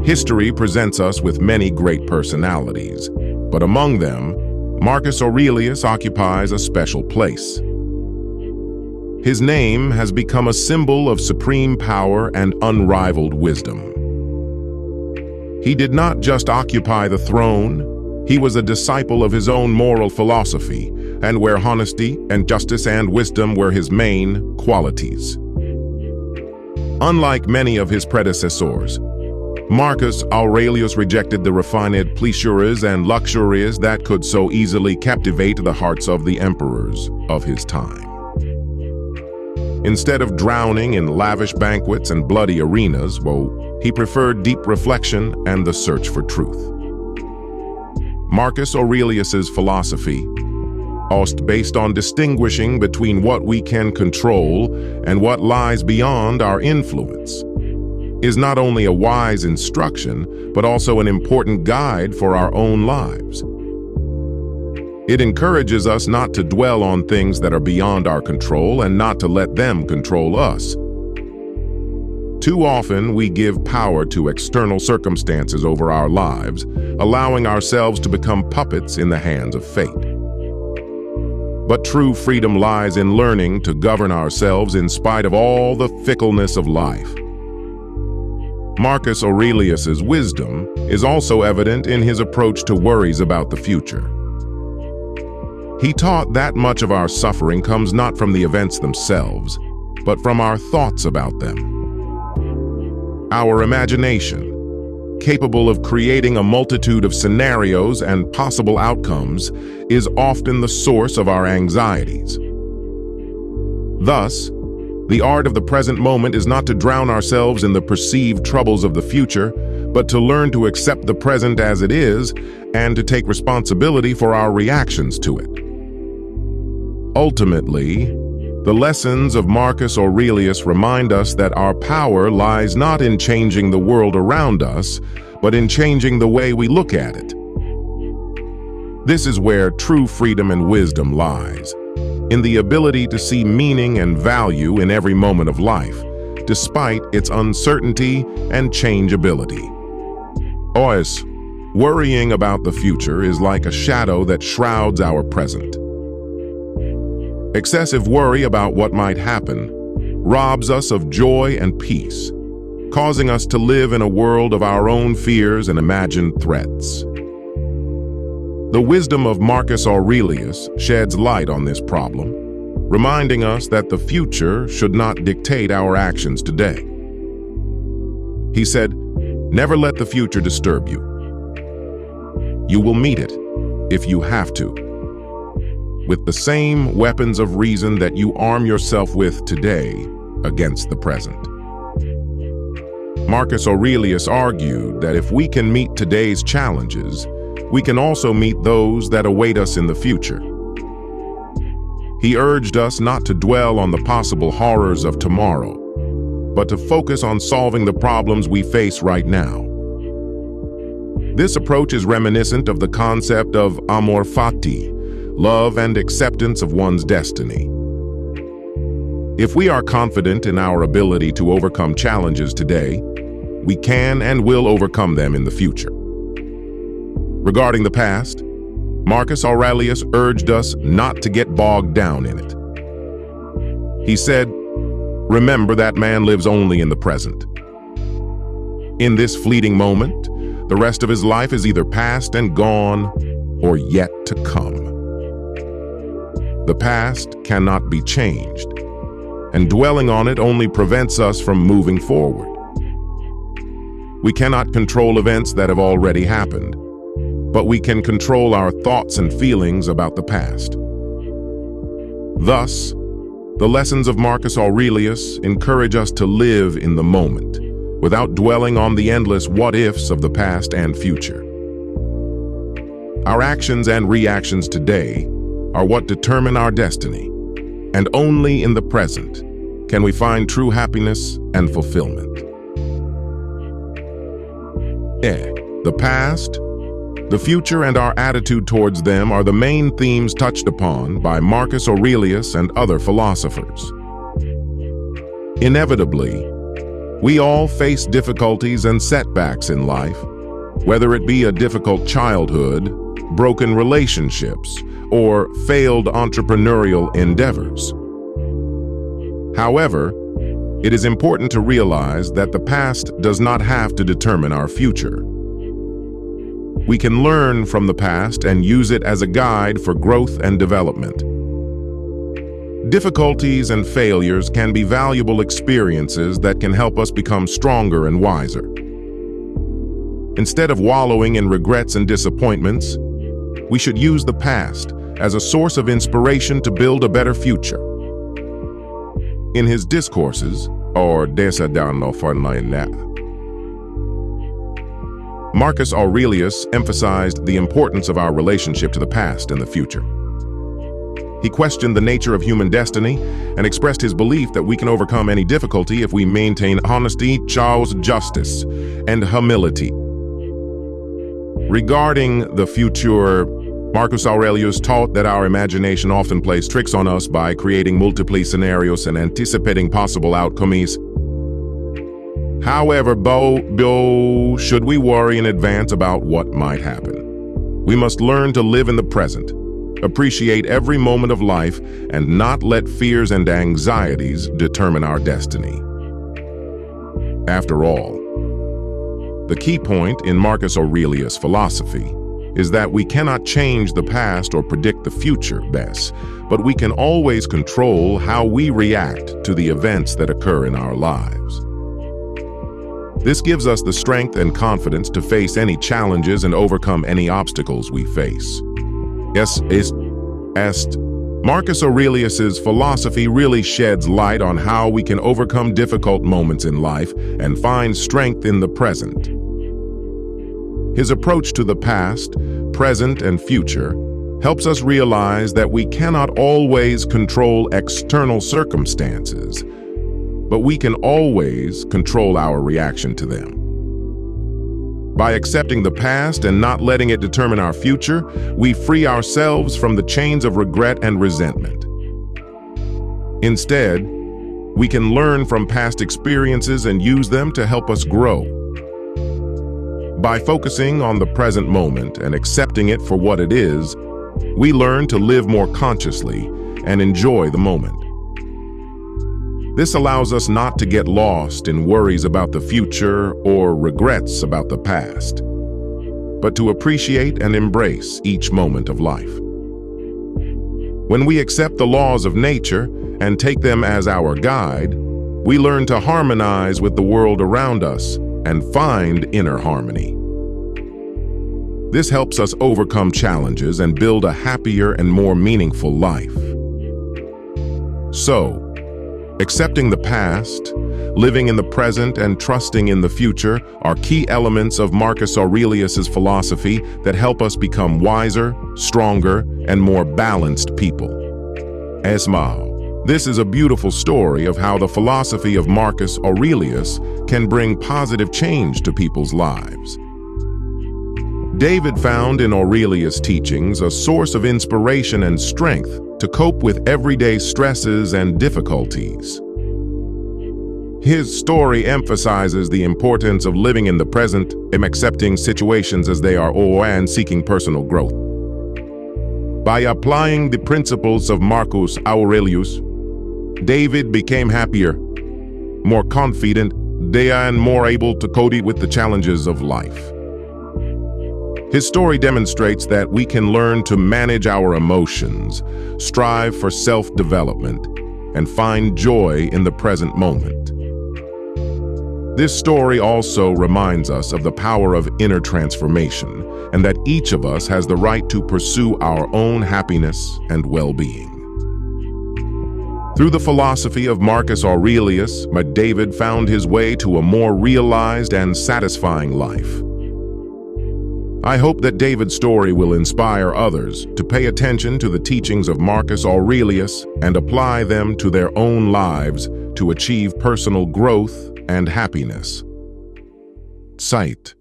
History presents us with many great personalities, but among them, Marcus Aurelius occupies a special place. His name has become a symbol of supreme power and unrivaled wisdom. He did not just occupy the throne, he was a disciple of his own moral philosophy, and where honesty and justice and wisdom were his main qualities. Unlike many of his predecessors, Marcus Aurelius rejected the refined pleasures and luxuries that could so easily captivate the hearts of the emperors of his time. Instead of drowning in lavish banquets and bloody arenas, he preferred deep reflection and the search for truth. Marcus Aurelius's philosophy, based on distinguishing between what we can control and what lies beyond our influence, is not only a wise instruction, but also an important guide for our own lives. It encourages us not to dwell on things that are beyond our control and not to let them control us. Too often, we give power to external circumstances over our lives, allowing ourselves to become puppets in the hands of fate. But true freedom lies in learning to govern ourselves in spite of all the fickleness of life. Marcus Aurelius's wisdom is also evident in his approach to worries about the future. He taught that much of our suffering comes not from the events themselves, but from our thoughts about them. Our imagination, capable of creating a multitude of scenarios and possible outcomes, is often the source of our anxieties. Thus, the art of the present moment is not to drown ourselves in the perceived troubles of the future, but to learn to accept the present as it is and to take responsibility for our reactions to it. Ultimately, the lessons of Marcus Aurelius remind us that our power lies not in changing the world around us, but in changing the way we look at it. This is where true freedom and wisdom lies, in the ability to see meaning and value in every moment of life, despite its uncertainty and changeability. Worrying about the future is like a shadow that shrouds our present. Excessive worry about what might happen robs us of joy and peace, causing us to live in a world of our own fears and imagined threats. The wisdom of Marcus Aurelius sheds light on this problem, reminding us that the future should not dictate our actions today. He said, "Never let the future disturb you. You will meet it, if you have to, with the same weapons of reason that you arm yourself with today against the present." Marcus Aurelius argued that if we can meet today's challenges, we can also meet those that await us in the future. He urged us not to dwell on the possible horrors of tomorrow, but to focus on solving the problems we face right now. This approach is reminiscent of the concept of amor fati, love and acceptance of one's destiny. If we are confident in our ability to overcome challenges today, we can and will overcome them in the future. Regarding the past, Marcus Aurelius urged us not to get bogged down in it. He said, "Remember that man lives only in the present. In this fleeting moment, the rest of his life is either past and gone or yet to come. The past cannot be changed, and dwelling on it only prevents us from moving forward. We cannot control events that have already happened, but we can control our thoughts and feelings about the past." Thus, the lessons of Marcus Aurelius encourage us to live in the moment, without dwelling on the endless what-ifs of the past and future. Our actions and reactions today are what determine our destiny, and only in the present can we find true happiness and fulfillment. The past, the future, and our attitude towards them are the main themes touched upon by Marcus Aurelius and other philosophers. Inevitably, We all face difficulties and setbacks in life, whether it be a difficult childhood, broken relationships, or failed entrepreneurial endeavors. However, it is important to realize that the past does not have to determine our future. We can learn from the past and use it as a guide for growth and development. Difficulties and failures can be valuable experiences that can help us become stronger and wiser. Instead of wallowing in regrets and disappointments, we should use the past as a source of inspiration to build a better future. In his discourses, Marcus Aurelius emphasized the importance of our relationship to the past and the future. He questioned the nature of human destiny and expressed his belief that we can overcome any difficulty if we maintain honesty, justice, and humility. Regarding the future, Marcus Aurelius taught that our imagination often plays tricks on us by creating multiple scenarios and anticipating possible outcomes. However, should we worry in advance about what might happen? We must learn to live in the present, appreciate every moment of life, and not let fears and anxieties determine our destiny. After all, the key point in Marcus Aurelius' philosophy is that we cannot change the past or predict the future best, but we can always control how we react to the events that occur in our lives. This gives us the strength and confidence to face any challenges and overcome any obstacles we face. Marcus Aurelius's philosophy really sheds light on how we can overcome difficult moments in life and find strength in the present. His approach to the past, present, and future helps us realize that we cannot always control external circumstances, but we can always control our reaction to them. By accepting the past and not letting it determine our future, we free ourselves from the chains of regret and resentment. Instead, we can learn from past experiences and use them to help us grow. By focusing on the present moment and accepting it for what it is, we learn to live more consciously and enjoy the moment. This allows us not to get lost in worries about the future or regrets about the past, but to appreciate and embrace each moment of life. When we accept the laws of nature and take them as our guide, we learn to harmonize with the world around us and find inner harmony. This helps us overcome challenges and build a happier and more meaningful life. So, accepting the past, living in the present, and trusting in the future are key elements of Marcus Aurelius's philosophy that help us become wiser, stronger, and more balanced people. This is a beautiful story of how the philosophy of Marcus Aurelius can bring positive change to people's lives. David found in Aurelius' teachings a source of inspiration and strength to cope with everyday stresses and difficulties. His story emphasizes the importance of living in the present, accepting situations as they are, and seeking personal growth. By applying the principles of Marcus Aurelius, David became happier, more confident, and more able to cope with the challenges of life. His story demonstrates that we can learn to manage our emotions, strive for self-development, and find joy in the present moment. This story also reminds us of the power of inner transformation and that each of us has the right to pursue our own happiness and well-being. Through the philosophy of Marcus Aurelius, David found his way to a more realized and satisfying life. I hope that David's story will inspire others to pay attention to the teachings of Marcus Aurelius and apply them to their own lives to achieve personal growth and happiness. Sight.